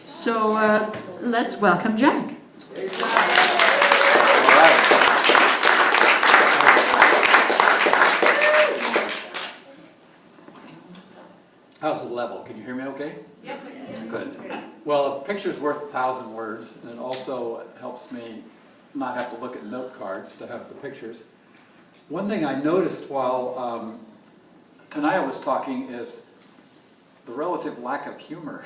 So let's welcome Jack. How's the level? Can you hear me okay? Yep. Good. Well, a picture's worth 1,000 words, and it also helps me not have to look at note cards to have the pictures. One thing I noticed while Tanaya was talking is the relative lack of humor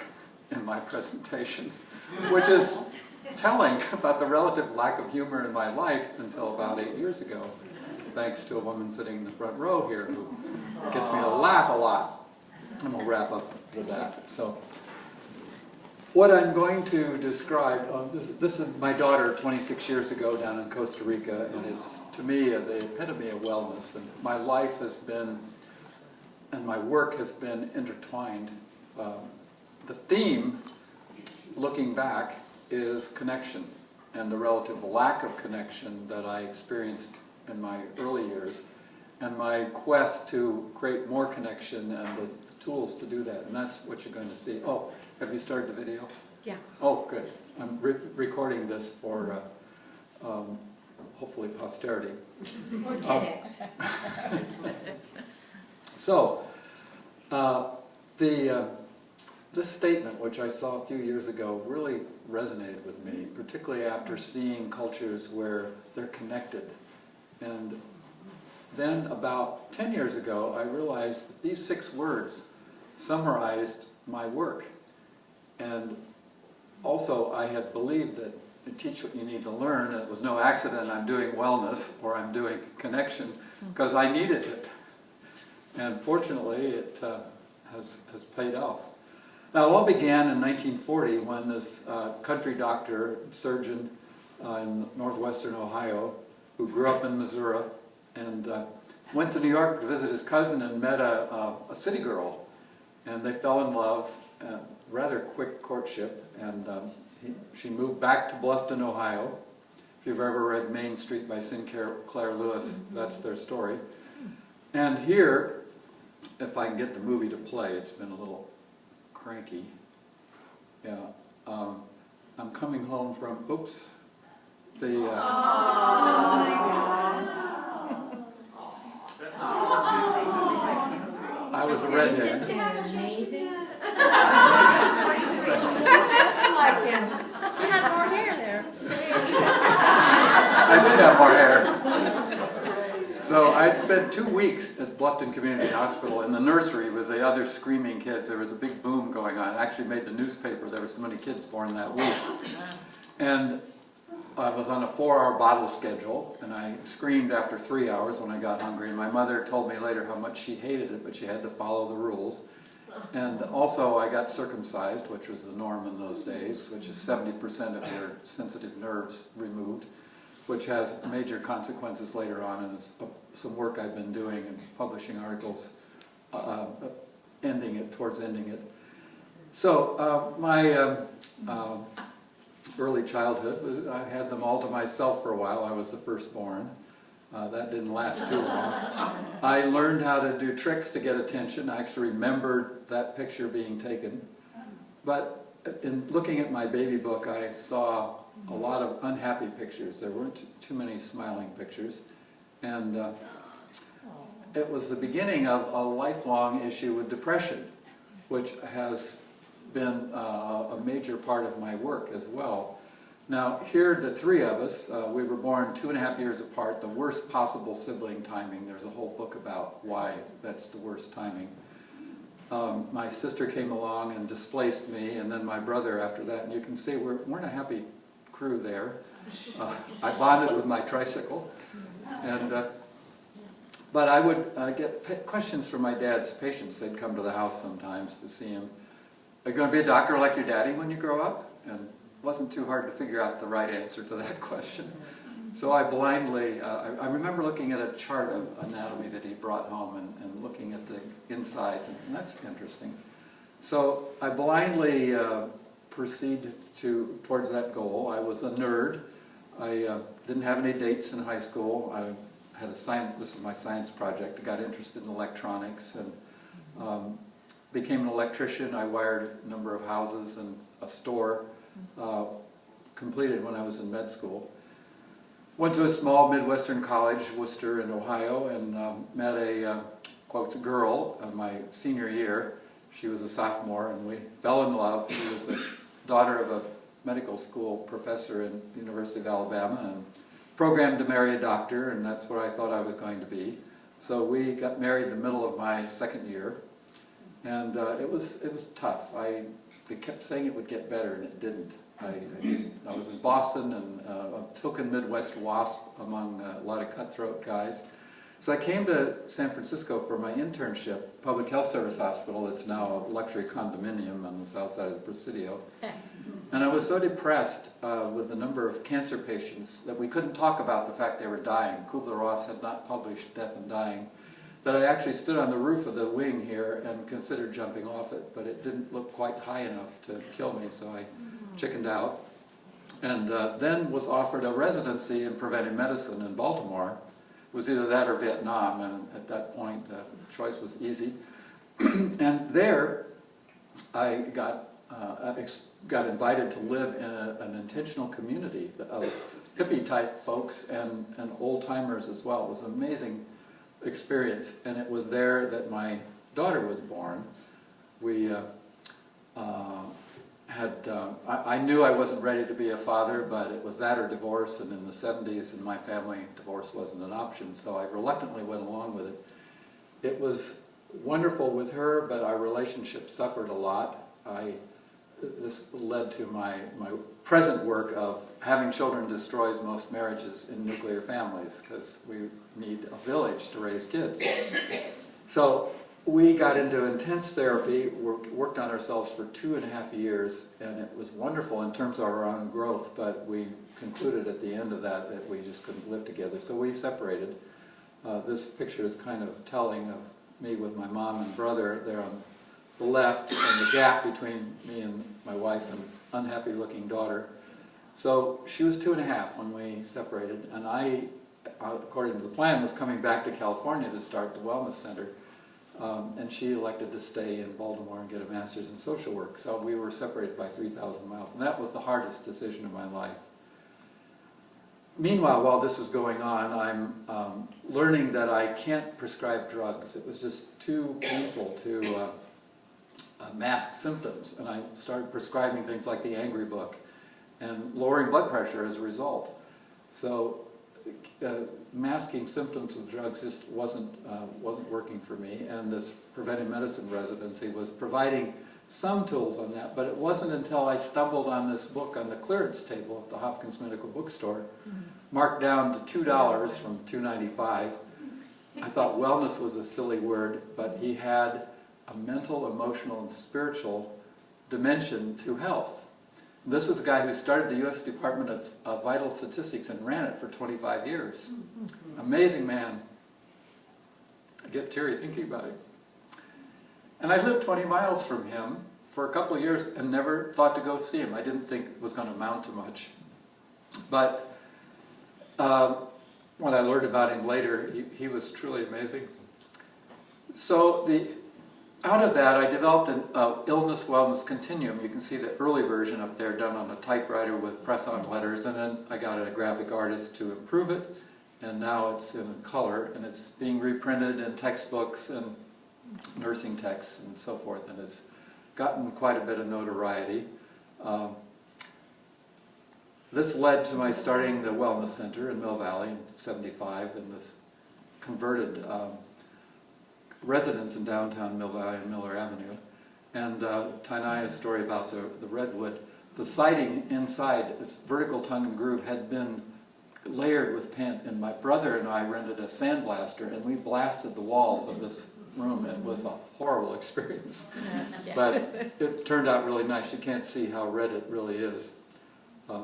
in my presentation, which is telling about the relative lack of humor in my life until about 8 years ago, thanks to a woman sitting in the front row here who gets me to laugh a lot. And we'll wrap up with that. So, what I'm going to describe, this is my daughter 26 years ago down in Costa Rica, and it's, to me, the epitome of wellness. And my life has been, and my work has been intertwined. The theme, looking back, is connection, and the relative lack of connection that I experienced in my early years, and my quest to create more connection and the tools to do that, and that's what you're going to see. Oh, have you started the video? Yeah. Oh, good. I'm recording this for hopefully posterity. Or TEDx. So, this statement, which I saw a few years ago, really resonated with me, particularly after seeing cultures where they're connected. And then about 10 years ago, I realized that these 6 words summarized my work. And also, I had believed that you teach what you need to learn, and it was no accident I'm doing wellness or I'm doing connection, because I needed it. And fortunately, it has paid off. Now, it all began in 1940 when this country doctor, surgeon in northwestern Ohio, who grew up in Missouri, and went to New York to visit his cousin and met a city girl. And they fell in love, rather quick courtship, and she moved back to Bluffton, Ohio. If you've ever read Main Street by Sinclair Lewis, that's their story. And here, if I can get the movie to play, it's been a little cranky. Yeah, I'm coming home from, oops, the... I was a redhead. Isn't that amazing? Just like him. You had more hair there. I did have more hair. So I'd spent 2 weeks at Bluffton Community Hospital in the nursery with the other screaming kids. There was a big boom going on. It actually made the newspaper. There were so many kids born that week. And I was on a 4-hour bottle schedule, and I screamed after 3 hours when I got hungry. And my mother told me later how much she hated it, but she had to follow the rules. And also I got circumcised, which was the norm in those days, which is 70% of your sensitive nerves removed, which has major consequences later on, and some work I've been doing and publishing articles towards ending it. So my early childhood, I had them all to myself for a while. I was the firstborn. That didn't last too long. I learned how to do tricks to get attention. I actually remembered that picture being taken. But in looking at my baby book, I saw a lot of unhappy pictures. There weren't too many smiling pictures. And it was the beginning of a lifelong issue with depression, which has been a major part of my work as well. Now, here, the 3 of us, we were born 2.5 years apart, the worst possible sibling timing. There's a whole book about why that's the worst timing. My sister came along and displaced me, and then my brother after that. And you can see we weren't a happy crew there. I bonded with my tricycle. And, but I would get questions from my dad's patients. They'd come to the house sometimes to see him. Are you going to be a doctor like your daddy when you grow up? And it wasn't too hard to figure out the right answer to that question. So I blindly, I remember looking at a chart of anatomy that he brought home and looking at the insides, and that's interesting. So I blindly proceeded towards that goal. I was a nerd. I didn't have any dates in high school. I had this is my science project. I got interested in electronics and became an electrician. I wired a number of houses and a store, completed when I was in med school. Went to a small Midwestern college, Worcester in Ohio, and met a, quotes, girl my senior year. She was a sophomore, and we fell in love. She was the daughter of a medical school professor in the University of Alabama, and programmed to marry a doctor, and that's what I thought I was going to be. So we got married in the middle of my second year, and it was tough. They kept saying it would get better, and it didn't. I was in Boston, and a token Midwest wasp among a lot of cutthroat guys. So I came to San Francisco for my internship, Public Health Service Hospital. It's now a luxury condominium on the south side of the Presidio. And I was so depressed with the number of cancer patients that we couldn't talk about the fact they were dying. Kubler-Ross had not published Death and Dying. That I actually stood on the roof of the wing here and considered jumping off it, but it didn't look quite high enough to kill me, so I chickened out. And then was offered a residency in preventive medicine in Baltimore. It was either that or Vietnam, and at that point the choice was easy. And there I got invited to live in an intentional community of hippie-type folks and old-timers as well. It was an amazing experience, and it was there that my daughter was born. We I knew I wasn't ready to be a father, but it was that or divorce, and in the 70s in my family, divorce wasn't an option, so I reluctantly went along with it. It was wonderful with her, but our relationship suffered a lot. This led to my present work of having children destroys most marriages in nuclear families, because we need a village to raise kids. So we got into intense therapy, worked on ourselves for 2.5 years, and it was wonderful in terms of our own growth, but we concluded at the end of that we just couldn't live together, so we separated. This picture is kind of telling of me with my mom and brother there on the left, and the gap between me and my wife and unhappy looking daughter. So she was 2.5 when we separated, and I, according to the plan, was coming back to California to start the Wellness Center. And she elected to stay in Baltimore and get a master's in social work. So we were separated by 3,000 miles, and that was the hardest decision of my life. Meanwhile, while this was going on, I'm learning that I can't prescribe drugs. It was just too painful to mask symptoms, and I started prescribing things like the Angry Book and lowering blood pressure as a result. So masking symptoms of drugs just wasn't working for me, and this preventive medicine residency was providing some tools on that, but it wasn't until I stumbled on this book on the clearance table at the Hopkins Medical Bookstore, marked down to $2 from $2.95. I thought wellness was a silly word, but he had a mental, emotional, and spiritual dimension to health. This was a guy who started the U.S. Department of Vital Statistics and ran it for 25 years. Amazing man. I get teary thinking about it. And I lived 20 miles from him for a couple of years and never thought to go see him. I didn't think it was going to amount to much. But when I learned about him later, he was truly amazing. So out of that, I developed an illness wellness continuum. You can see the early version up there done on a typewriter with press-on letters, and then I got a graphic artist to improve it, and now it's in color, and it's being reprinted in textbooks and nursing texts and so forth, and it's gotten quite a bit of notoriety. This led to my starting the Wellness Center in Mill Valley in '75, in this converted residence in downtown Mill Valley and Miller Avenue. And Tainaya's story about the redwood, the siding inside, its vertical tongue and groove, had been layered with paint, and my brother and I rented a sandblaster, and we blasted the walls of this room. It was a horrible experience, but it turned out really nice. You can't see how red it really is. I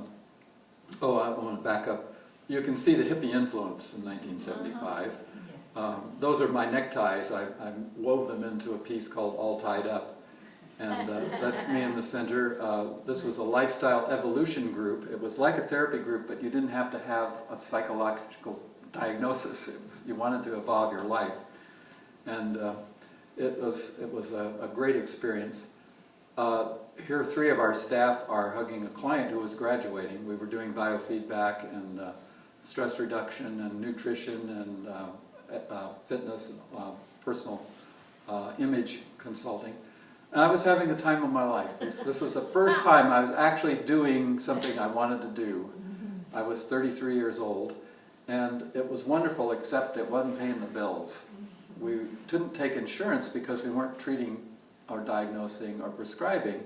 want to back up. You can see the hippie influence in 1975. Those are my neckties. I wove them into a piece called All Tied Up, and that's me in the center. This was a lifestyle evolution group. It was like a therapy group, but you didn't have to have a psychological diagnosis. You wanted to evolve your life. And it was a great experience. Here, 3 of our staff are hugging a client who was graduating. We were doing biofeedback and stress reduction and nutrition and fitness, personal image consulting. And I was having the time of my life. This was the first time I was actually doing something I wanted to do. I was 33 years old, and it was wonderful, except it wasn't paying the bills. We didn't take insurance because we weren't treating or diagnosing or prescribing,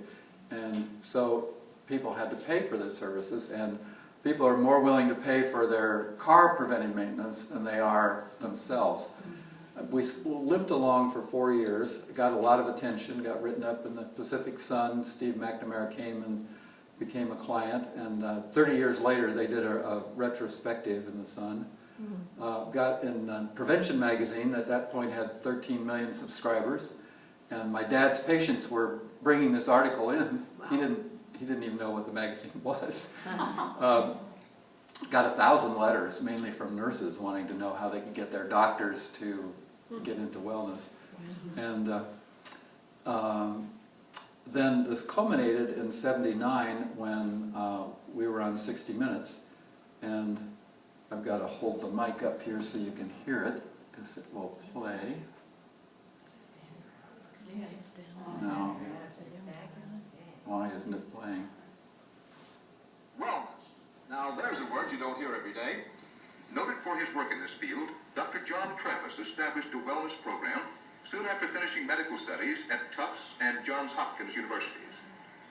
and so people had to pay for their services, and people are more willing to pay for their car preventive maintenance than they are themselves. We limped along for 4 years, got a lot of attention, got written up in the Pacific Sun. Steve McNamara came and became a client, and 30 years later they did a retrospective in the Sun. Got in Prevention magazine, at that point had 13 million subscribers, and my dad's patients were bringing this article in. He didn't even know what the magazine was. Got 1,000 letters, mainly from nurses wanting to know how they could get their doctors to get into wellness. And then this culminated in '79 when we were on 60 Minutes, and I've got to hold the mic up here so you can hear it, if it will play. No. Why isn't it playing? Wellness. Now there's a word you don't hear every day. Noted for his work in this field, Dr. John Travis established a wellness program soon after finishing medical studies at Tufts and Johns Hopkins universities.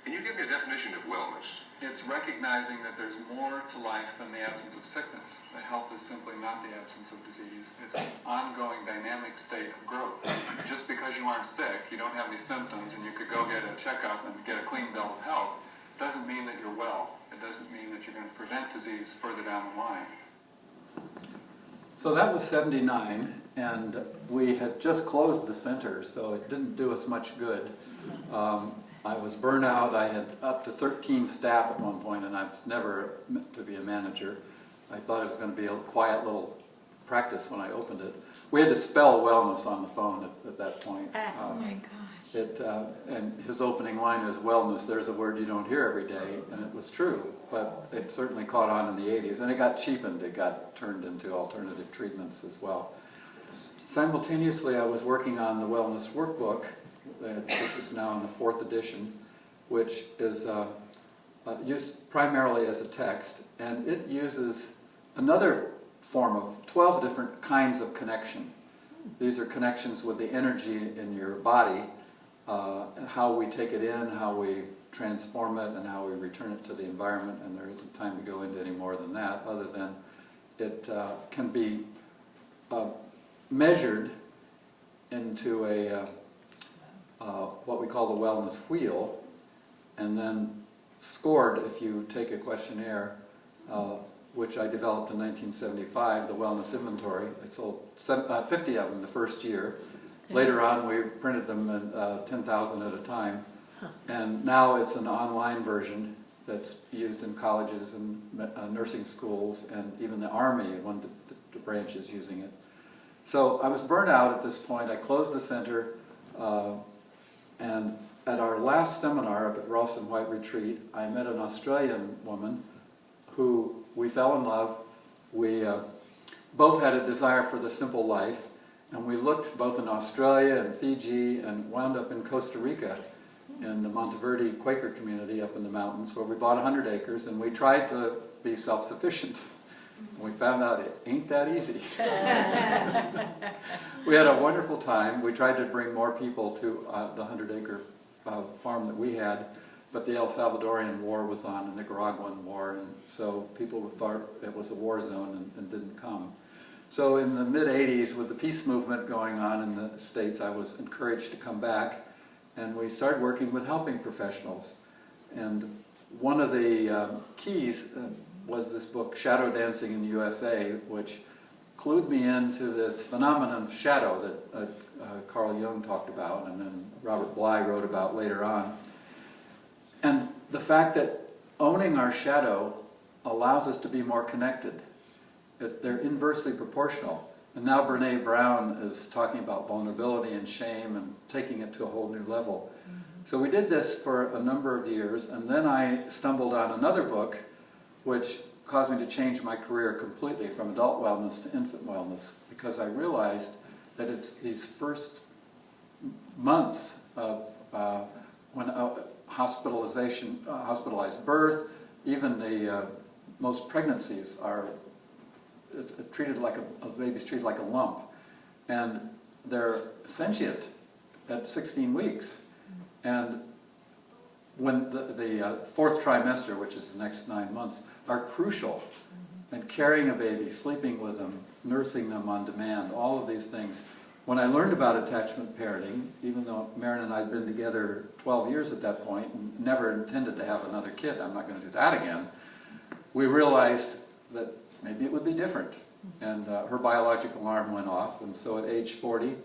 Can you give me a definition of wellness? It's recognizing that there's more to life than the absence of sickness. The health is simply not the absence of disease. It's an ongoing dynamic state of growth. Just because you aren't sick, you don't have any symptoms, and you could go get a checkup and get a clean bill of health, doesn't mean that you're well. It doesn't mean that you're going to prevent disease further down the line. So that was '79, and we had just closed the center, so it didn't do us much good. I was burnt out. I had up to 13 staff at one point, and I was never meant to be a manager. I thought it was going to be a quiet little practice when I opened it. We had to spell wellness on the phone at that point. Oh my gosh. And his opening line is, wellness, there's a word you don't hear every day, and it was true. But it certainly caught on in the '80s, and it got cheapened. It got turned into alternative treatments as well. Simultaneously, I was working on the wellness workbook, which is now in the 4th edition, which is used primarily as a text, and it uses another form of 12 different kinds of connection. These are connections with the energy in your body, how we take it in, how we transform it, and how we return it to the environment, and there isn't time to go into any more than that, other than it can be measured into a what we call the wellness wheel, and then scored if you take a questionnaire, which I developed in 1975, the wellness inventory. I sold 50 of them the first year. Later on, we printed them at 10,000 at a time. And now it's an online version that's used in colleges and nursing schools, and even the Army, one of the branches using it. So I was burnt out at this point. I closed the center, and at our last seminar up at Ralston White Retreat, I met an Australian woman who we fell in love. We both had a desire for the simple life, and we looked both in Australia and Fiji and wound up in Costa Rica in the Monteverde Quaker community up in the mountains, where we bought 100 acres, and we tried to be self-sufficient. We found out it ain't that easy. We had a wonderful time. We tried to bring more people to the 100-acre farm that we had, but the El Salvadorian War was on, the Nicaraguan War, and so people thought it was a war zone and didn't come. So in the mid-'80s, with the peace movement going on in the States, I was encouraged to come back, and we started working with helping professionals. And one of the keys was this book, Shadow Dancing in the USA, which clued me into this phenomenon of shadow that Carl Jung talked about, and then Robert Bly wrote about later on. And the fact that owning our shadow allows us to be more connected. They're inversely proportional. And now Brene Brown is talking about vulnerability and shame and taking it to a whole new level. So we did this for a number of years, and then I stumbled on another book which caused me to change my career completely from adult wellness to infant wellness, because I realized that it's these first months of when hospitalized birth, even the most pregnancies are treated like a baby's treated like a lump, and they're sentient at 16 weeks. And when the fourth trimester, which is the next 9 months, are crucial. And carrying a baby, sleeping with them, nursing them on demand, all of these things. When I learned about attachment parenting, even though Maren and I had been together 12 years at that point and never intended to have another kid, I'm not going to do that again, we realized that maybe it would be different. And her biological alarm went off, and so at age 40,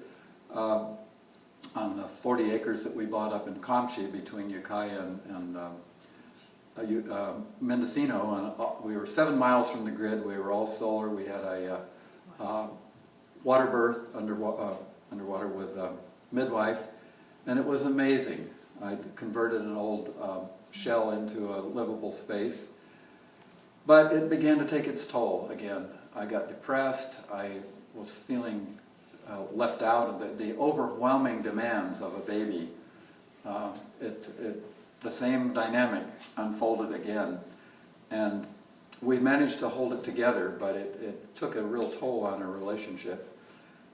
on the 40 acres that we bought up in Kamshi between Ukiah and Mendocino, and we were 7 miles from the grid. We were all solar. We had a water birth underwater with a midwife, and it was amazing. I converted an old shell into a livable space, but it began to take its toll again. I got depressed. I was feeling left out of the overwhelming demands of a baby. The same dynamic unfolded again, and we managed to hold it together, but it took a real toll on our relationship.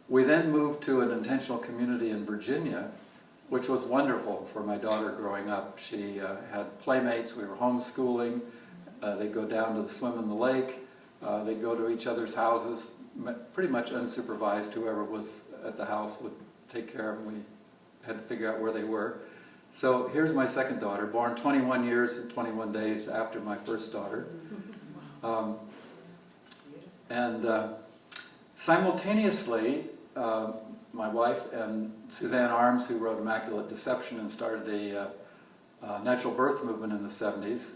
We then moved to an intentional community in Virginia, which was wonderful for my daughter growing up. She had playmates. We were homeschooling. They'd go down to swim in the lake. They'd go to each other's houses, pretty much unsupervised. Whoever was at the house would take care of them. We had to figure out where they were. So here's my second daughter, born 21 years and 21 days after my first daughter. Simultaneously, my wife and Suzanne Arms, who wrote Immaculate Deception and started the natural birth movement in the 70s,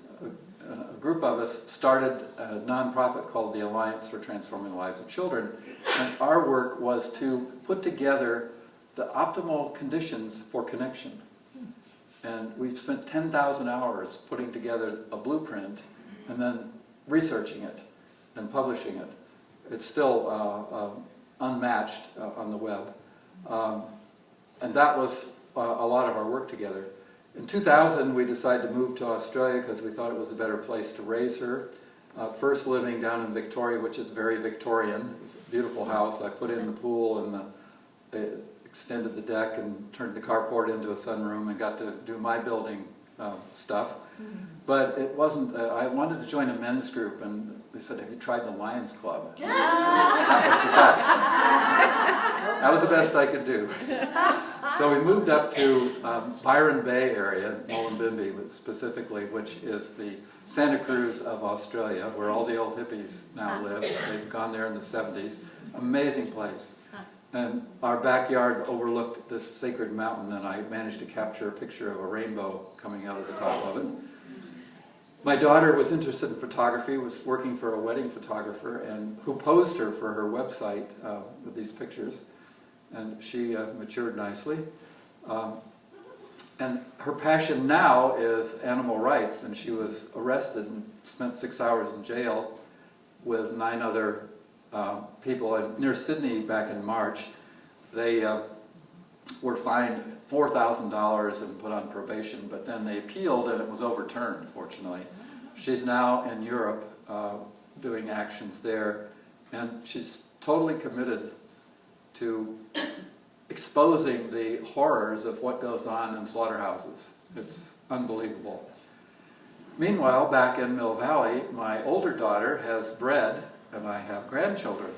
a group of us started a nonprofit called the Alliance for Transforming the Lives of Children, and our work was to put together the optimal conditions for connection. And we've spent 10,000 hours putting together a blueprint and then researching it and publishing it. It's still unmatched on the web. And that was a lot of our work together. In 2000, we decided to move to Australia because we thought it was a better place to raise her. First living down in Victoria, which is very Victorian. It's a beautiful house. I put in the pool and extended the deck and turned the carport into a sunroom and got to do my building stuff. But it wasn't, I wanted to join a men's group, and they said, "Have you tried the Lions Club?" That was the best I could do. So we moved up to Byron Bay area, Mullumbimby specifically, which is the Santa Cruz of Australia, where all the old hippies now live. They've gone there in the 70s. Amazing place. And our backyard overlooked this sacred mountain, and I managed to capture a picture of a rainbow coming out of the top of it. My daughter was interested in photography, was working for a wedding photographer, and who posed her for her website with these pictures. And she matured nicely. And her passion now is animal rights, and she was arrested and spent 6 hours in jail with 9 other people near Sydney back in March. They were fined $4,000 and put on probation, but then they appealed and it was overturned, fortunately. She's now in Europe doing actions there, and she's totally committed to exposing the horrors of what goes on in slaughterhouses. It's unbelievable. Meanwhile, back in Mill Valley, my older daughter has bred, and I have grandchildren.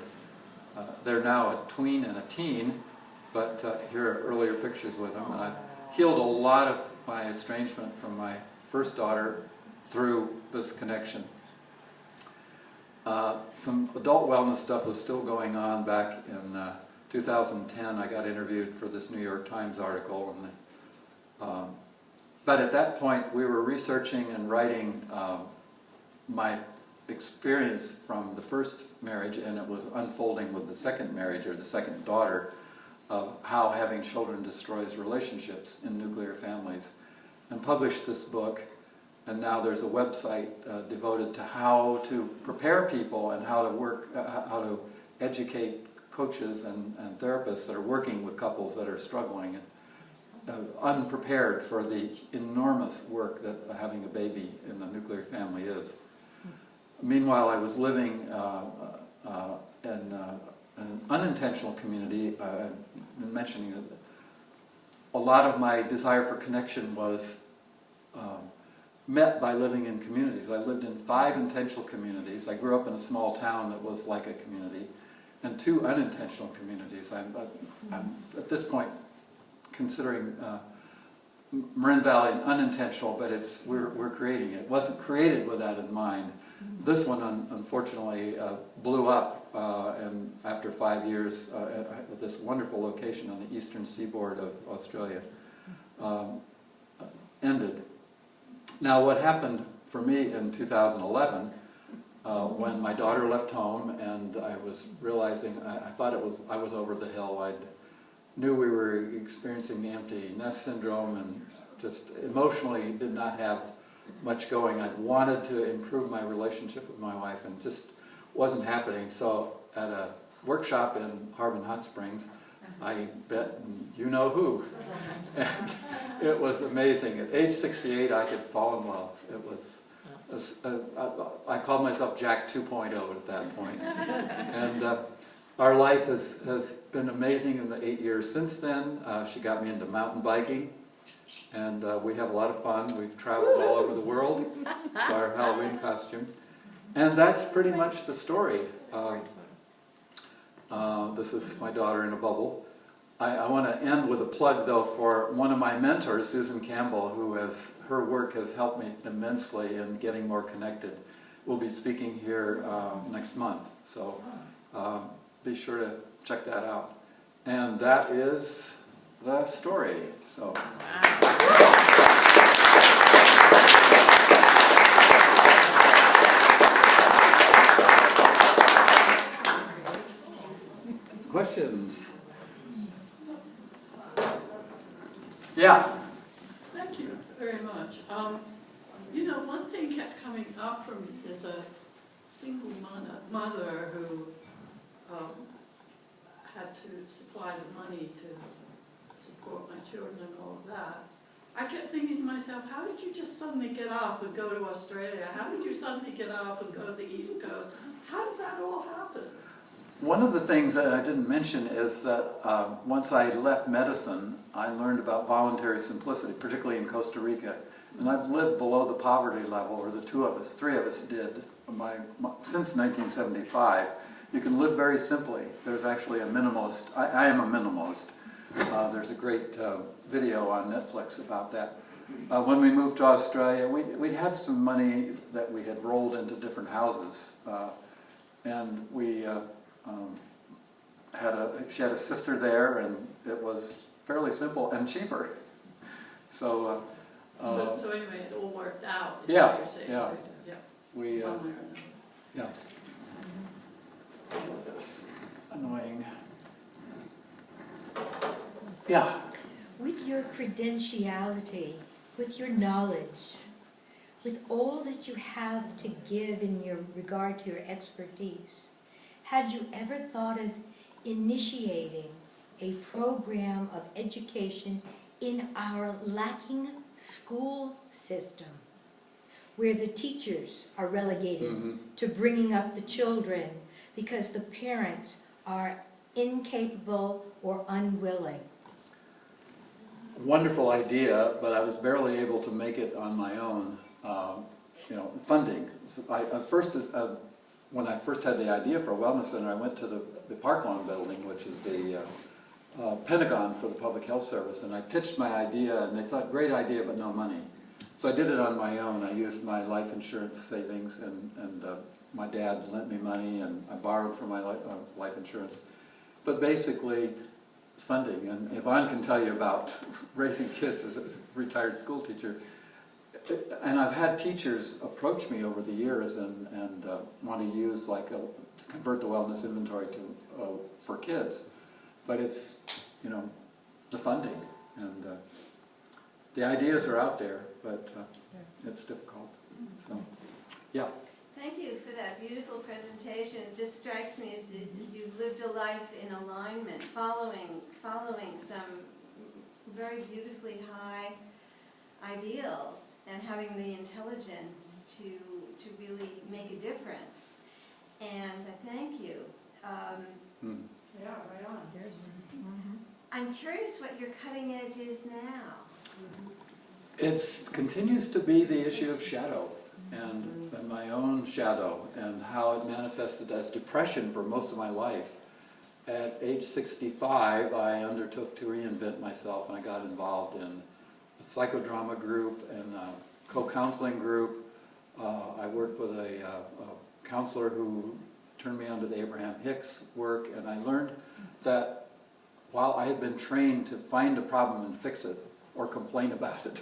They're now a tween and a teen, but here are earlier pictures with them, and I've healed a lot of my estrangement from my first daughter through this connection. Some adult wellness stuff was still going on back in 2010. I got interviewed for this New York Times article, and but at that point we were researching and writing my experience from the first marriage, and it was unfolding with the second marriage or the second daughter, of how having children destroys relationships in nuclear families, and published this book. And now there's a website devoted to how to prepare people and how to work, how to educate coaches and therapists that are working with couples that are struggling and unprepared for the enormous work that having a baby in the nuclear family is. Meanwhile, I was living in an unintentional community. I've been mentioning it. A lot of my desire for connection was met by living in communities. I lived in 5 intentional communities. I grew up in a small town that was like a community, and 2 unintentional communities. I'm at this point considering Marin Valley an unintentional, but we're creating it. It wasn't created with that in mind. This one, unfortunately, blew up, and after 5 years, with this wonderful location on the eastern seaboard of Australia, ended. Now, what happened for me in 2011, when my daughter left home, and I was realizing, I thought I was over the hill. I knew we were experiencing the empty nest syndrome, and just emotionally did not have much going. I wanted to improve my relationship with my wife, and just wasn't happening. So at a workshop in Harbin Hot Springs, I bet you know who. And it was amazing. At age 68, I could fall in love. It was, I called myself Jack 2.0 at that point. And our life has been amazing in the 8 years since then. She got me into mountain biking, and we have a lot of fun. We've traveled all over the world. It's our Halloween costume. And that's pretty much the story. This is my daughter in a bubble. I want to end with a plug, though, for one of my mentors, Susan Campbell, her work has helped me immensely in getting more connected. We'll be speaking here next month, so be sure to check that out. And that is the story. So. Questions? Yeah. Thank you very much. You know, one thing kept coming up for me. There's a single mother who had to supply the money to support my children and all of that. I kept thinking to myself, how did you just suddenly get up and go to Australia? How did you suddenly get up and go to the East Coast? How did that all happen? One of the things that I didn't mention is that once I left medicine, I learned about voluntary simplicity, particularly in Costa Rica. And I've lived below the poverty level, or the 3 of us did, since 1975. You can live very simply. There's actually a minimalist, I am a minimalist. There's a great video on Netflix about that. When we moved to Australia, we had some money that we had rolled into different houses. And we she had a sister there, and it was fairly simple and cheaper. So So anyway, it all worked out. Is Yeah, what you're saying. yeah. Yeah. we, One way or another. yeah. That's annoying. Yeah. With your credentiality, with your knowledge, with all that you have to give in your regard to your expertise, had you ever thought of initiating a program of education in our lacking school system, where the teachers are relegated to bringing up the children because the parents are incapable or unwilling? Wonderful idea, but I was barely able to make it on my own. Funding. So when I first had the idea for a wellness center, I went to the Park Lawn building, which is the Pentagon for the Public Health Service, and I pitched my idea, and they thought, great idea, but no money. So I did it on my own. I used my life insurance savings, and my dad lent me money, and I borrowed from my life insurance. But basically, it's funding, and Yvonne can tell you about raising kids as a retired school teacher. and I've had teachers approach me over the years and want to use to convert the wellness inventory to for kids, but it's, you know, the funding and the ideas are out there, but it's difficult. So, yeah. Thank you for that beautiful presentation. It just strikes me as you've lived a life in alignment, following some very beautifully high ideals and having the intelligence to really make a difference. And I thank you. Yeah, right on. I'm curious what your cutting edge is now. It continues to be the issue of shadow and my own shadow and how it manifested as depression for most of my life. At age 65, I undertook to reinvent myself, and I got involved in a psychodrama group and a co-counseling group. I worked with a counselor who turned me on to the Abraham Hicks work, and I learned that while I had been trained to find a problem and fix it, or complain about it,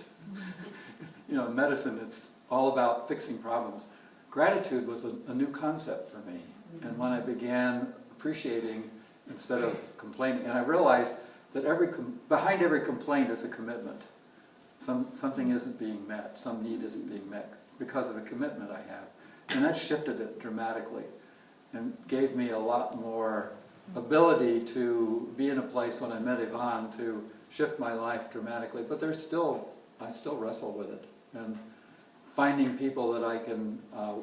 you know, in medicine it's all about fixing problems. Gratitude was a new concept for me, and when I began appreciating instead of complaining, and I realized that behind every complaint is a commitment. Something isn't being met, some need isn't being met because of a commitment I have. And that shifted it dramatically and gave me a lot more ability to be in a place when I met Yvonne to shift my life dramatically. But I still wrestle with it. And finding people that I can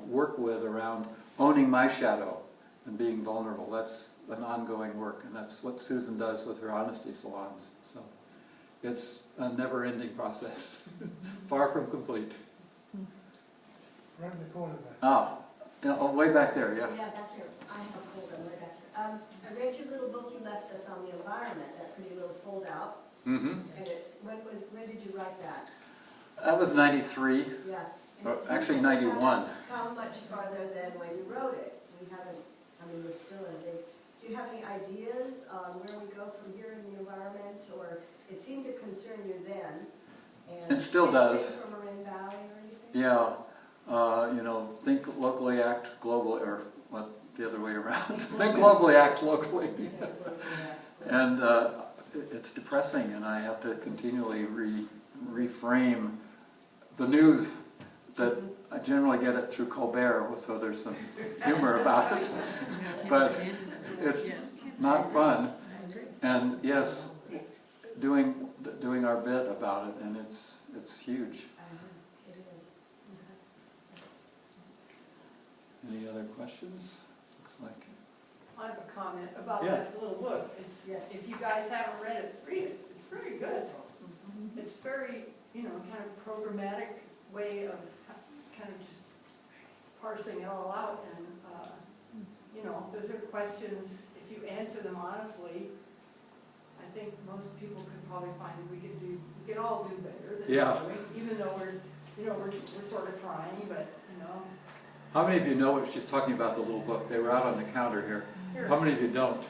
work with around owning my shadow and being vulnerable, that's an ongoing work. And that's what Susan does with her honesty salons. So it's a never-ending process, far from complete. Right in the corner there. Oh, way back there, yeah. Yeah, back here. I have a folder way back there. I read your little book you left us on the environment, that pretty little fold out. Mm-hmm. And it's, when did you write that? That was 93. Yeah. Or And it actually seems like 91. How much farther than when you wrote it? We haven't, I mean, we're still in a big, do you have any ideas on where we go from here in the environment? Or it seemed to concern you then. And It still does. From Marin Valley or anything? Yeah. You know, think locally, act globally, or what, the other way around. Think globally, act locally. And it's depressing, and I have to continually reframe the news that I generally get it through Colbert, so there's some humor about it. But it's not fun. And yes, doing our bit about it, and it's huge. It is. Any other questions? Looks like. I have a comment about Yeah. that little book. It's, if you guys haven't read it, read it. It's very good. It's very, you know, kind of programmatic way of kind of just parsing it all out. And, you know, those are questions, if you answer them honestly, I think most people could probably find that we could all do better than we're doing, even though we're sort of trying, but, you know. How many of you know what she's talking about, the little book? They were out on the counter here. How many of you don't?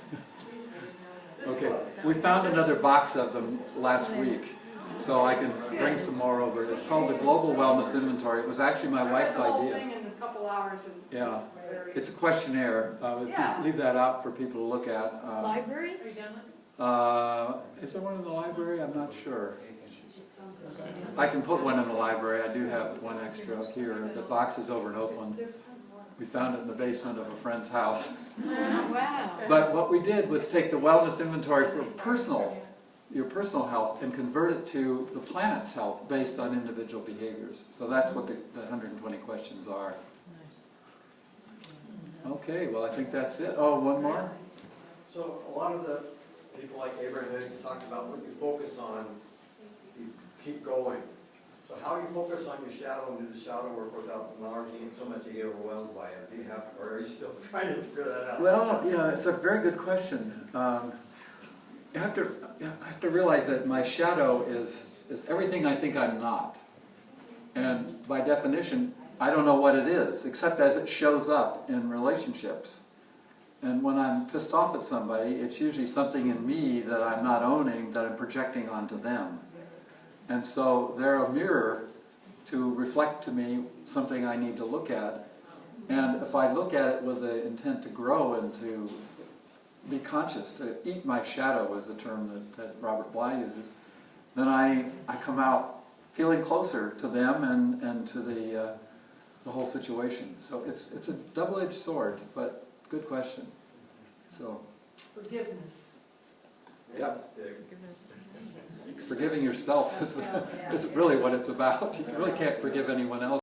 Okay, we found another box of them last week, so I can bring some more over. It's called the Global Wellness Inventory. It was actually my wife's I read the whole idea. thing in a couple hours. And Yeah, very, it's a questionnaire. If you leave that out for people to look at. Library? Are you done with it? Is there one in the library? I'm not sure. I can put one in the library. I do have one extra up here. The box is over in Oakland. We found it in the basement of a friend's house. Wow. But what we did was take the wellness inventory for your personal health and convert it to the planet's health based on individual behaviors. So that's what the 120 questions are. Okay, well I think that's it. Oh, one more? So a lot of the people like Abraham Hicks talked about what you focus on, you keep going. So how do you focus on your shadow and do the shadow work without acknowledging it so much you get overwhelmed by it? Do you have, or are you still trying to figure that out? Well, yeah, it's a very good question. You have to realize that my shadow is everything I think I'm not. And by definition, I don't know what it is, except as it shows up in relationships. And when I'm pissed off at somebody, it's usually something in me that I'm not owning, that I'm projecting onto them. And so they're a mirror to reflect to me something I need to look at. And if I look at it with the intent to grow and to be conscious, to eat my shadow is the term that Robert Bly uses, then I come out feeling closer to them and to the whole situation. So it's a double-edged sword, but good question. So Forgiveness. yeah, Big. forgiving yourself is really what it's about. You really can't forgive anyone else.